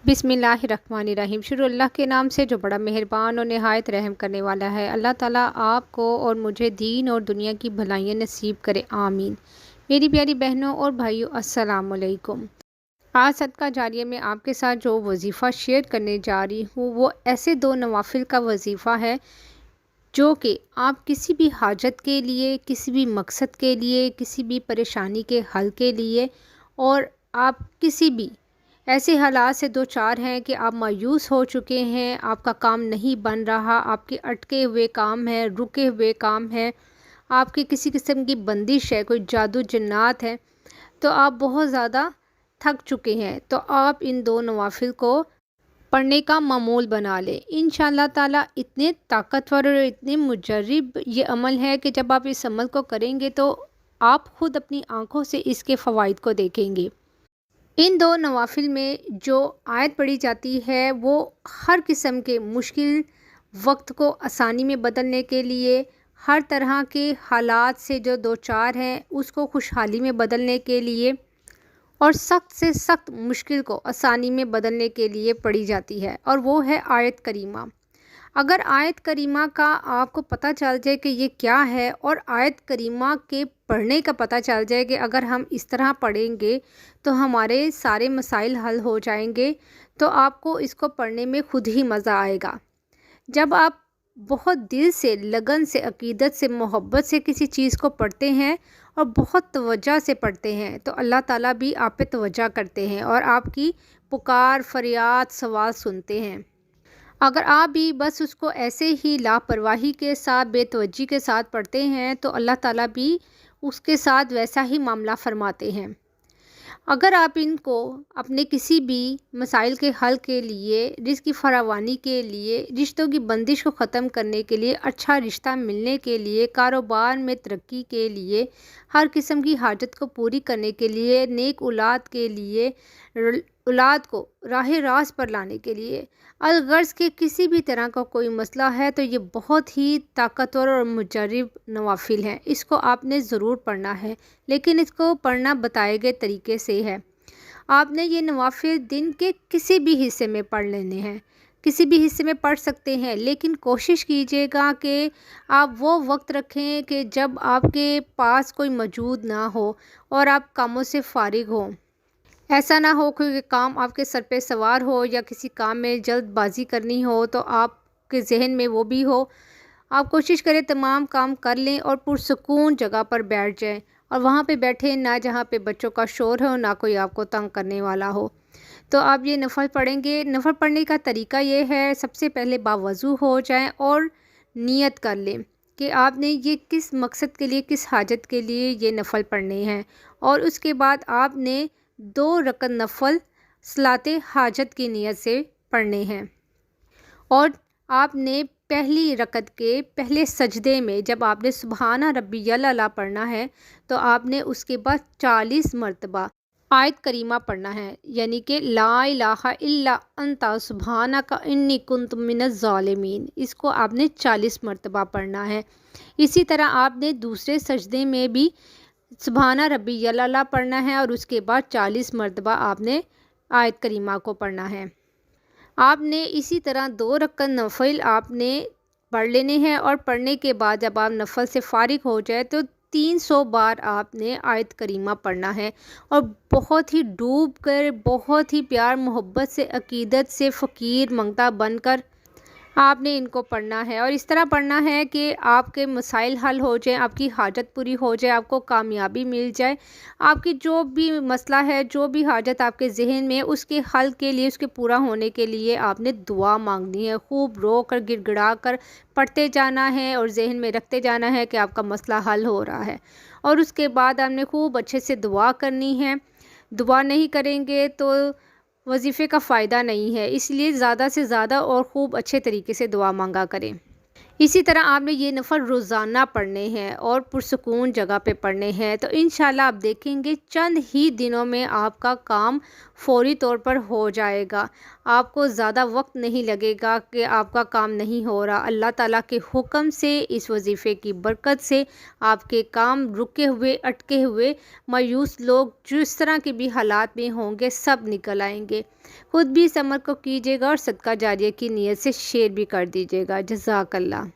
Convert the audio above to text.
बिस्मिल्लाहिर्रहमानिर्रहीम। शुरू अल्लाह के नाम से जो बड़ा मेहरबान और नहायत रहम करने वाला है। अल्लाह ताला आपको और मुझे दीन और दुनिया की भलाइयाँ नसीब करे, आमीन। मेरी प्यारी बहनों और भाइयों, अस्सलाम वालेकुम। आज सदका जारिया में आपके साथ जो वजीफ़ा शेयर करने जा रही हूँ वो ऐसे दो नवाफिल का वजीफ़ा है जो कि आप किसी भी हाजत के लिए, किसी भी मकसद के लिए, किसी भी परेशानी के हल के लिए, और आप किसी भी ऐसे हालात से दो चार हैं कि आप मायूस हो चुके हैं, आपका काम नहीं बन रहा, आपके अटके हुए काम हैं, रुके हुए काम हैं, आपकी किसी किस्म की बंदिश है, कोई जादू जन्नात है, तो आप बहुत ज़्यादा थक चुके हैं, तो आप इन दो नवाफिल को पढ़ने का मामूल बना लें। इंशाअल्लाह ताला इतने ताकतवर और इतने मुजर्रिब ये अमल है कि जब आप इस अमल को करेंगे तो आप ख़ुद अपनी आँखों से इसके फ़वाइद को देखेंगे। इन दो नवाफिल में जो आयत पढ़ी जाती है वो हर किस्म के मुश्किल वक्त को आसानी में बदलने के लिए, हर तरह के हालात से जो दो चार हैं उसको खुशहाली में बदलने के लिए, और सख्त से सख्त मुश्किल को आसानी में बदलने के लिए पढ़ी जाती है, और वो है आयत करीमा। अगर आयत करीमा का आपको पता चल जाए कि ये क्या है, और आयत करीमा के पढ़ने का पता चल जाए कि अगर हम इस तरह पढ़ेंगे तो हमारे सारे मसाइल हल हो जाएंगे, तो आपको इसको पढ़ने में ख़ुद ही मज़ा आएगा। जब आप बहुत दिल से, लगन से, अकीदत से, मोहब्बत से किसी चीज़ को पढ़ते हैं और बहुत तवज्जो से पढ़ते हैं तो अल्लाह ताला भी आप पे तवज्जो करते हैं और आपकी पुकार, फरियाद, सवाल सुनते हैं। अगर आप भी बस उसको ऐसे ही लापरवाही के साथ, बेतवज्जी के साथ पढ़ते हैं तो अल्लाह ताला भी उसके साथ वैसा ही मामला फरमाते हैं। अगर आप इनको अपने किसी भी मसाइल के हल के लिए, रिज़्क़ की फरावानी के लिए, रिश्तों की बंदिश को ख़त्म करने के लिए, अच्छा रिश्ता मिलने के लिए, कारोबार में तरक्की के लिए, हर किस्म की हाजत को पूरी करने के लिए, नेक औलाद के लिए, औलाद को राह रास्त पर लाने के लिए, अलगर्ज़ के किसी भी तरह का कोई मसला है तो ये बहुत ही ताकतवर और मुजर्रिब नवाफिल हैं। इसको आपने ज़रूर पढ़ना है, लेकिन इसको पढ़ना बताए गए तरीके से है। आपने ये नवाफिल दिन के किसी भी हिस्से में पढ़ लेने हैं, किसी भी हिस्से में पढ़ सकते हैं, लेकिन कोशिश कीजिएगा कि आप वो वक्त रखें कि जब आपके पास कोई मौजूद ना हो और आप कामों से फ़ारिग हों। ऐसा ना हो कि काम आपके सर पे सवार हो या किसी काम में जल्दबाजी करनी हो तो आपके जहन में वो भी हो। आप कोशिश करें तमाम काम कर लें और पुरसुकून जगह पर बैठ जाएं, और वहाँ पे बैठें ना जहाँ पे बच्चों का शोर हो, ना कोई आपको तंग करने वाला हो। तो आप ये नफ़ल पढ़ेंगे। नफ़ल पढ़ने का तरीका ये है, सबसे पहले बावज़ू हो जाएं और नियत कर लें कि आपने ये किस मकसद के लिए, किस हाजत के लिए ये नफ़ल पढ़ने हैं, और उसके बाद आपने 2 रकत नफ़ल सलाते हाजत की नीयत से पढ़ने हैं। और आपने पहली रकत के पहले सजदे में जब आपने सुबहाना रब्बियल अला पढ़ना है तो आपने उसके बाद 40 मरतबा आयत करीमा पढ़ना है, यानी कि ला इलाहा इल्ला अंता सुबहानका इन्नी कुन्तु मिनज़ ज़ालिमीन। इसको आपने 40 मरतबा पढ़ना है। इसी तरह आपने दूसरे सजदे में भी सुबहाना रब्बियल अला पढ़ना है और उसके बाद 40 मरतबा आपने आयत करीमा को पढ़ना है। आपने इसी तरह 2 रकत नफ़ल आपने पढ़ लेने हैं, और पढ़ने के बाद जब आप नफ़ल से फ़ारिग हो जाए तो 300 बार आपने आयत करीमा पढ़ना है, और बहुत ही डूब कर, बहुत ही प्यार मोहब्बत से, अकीदत से, फ़कीर मंगता बनकर आपने इनको पढ़ना है। और इस तरह पढ़ना है कि आपके मसाइल हल हो जाएं, आपकी हाजत पूरी हो जाए, आपको कामयाबी मिल जाए। आपकी जो भी मसला है, जो भी हाजत आपके ज़हन में, उसके हल के लिए, उसके पूरा होने के लिए आपने दुआ मांगनी है। खूब रो कर, गिड़गिड़ा कर पढ़ते जाना है और ज़हन में रखते जाना है कि आपका मसला हल हो रहा है। और उसके बाद आपने खूब अच्छे से दुआ करनी है। दुआ नहीं करेंगे तो वजीफ़े का फ़ायदा नहीं है, इसलिए ज़्यादा से ज़्यादा और ख़ूब अच्छे तरीके से दुआ मांगा करें। اسی طرح آپ نے یہ نفل روزانہ پڑھنے ہیں اور پرسکون جگہ پہ پڑھنے ہیں، تو انشاءاللہ آپ دیکھیں گے چند ہی دنوں میں آپ کا کام فوری طور پر ہو جائے گا۔ آپ کو زیادہ وقت نہیں لگے گا کہ آپ کا کام نہیں ہو رہا۔ اللہ تعالیٰ کے حکم سے، اس وظیفے کی برکت سے آپ کے کام رکے ہوئے، اٹکے ہوئے، مایوس لوگ جس طرح کے بھی حالات میں ہوں گے سب نکل آئیں گے۔ خود بھی اس عمل کو کیجیے گا اور صدقہ جاریہ کی نیت سے شیئر بھی کر دیجیے گا۔ جزاک اللہ۔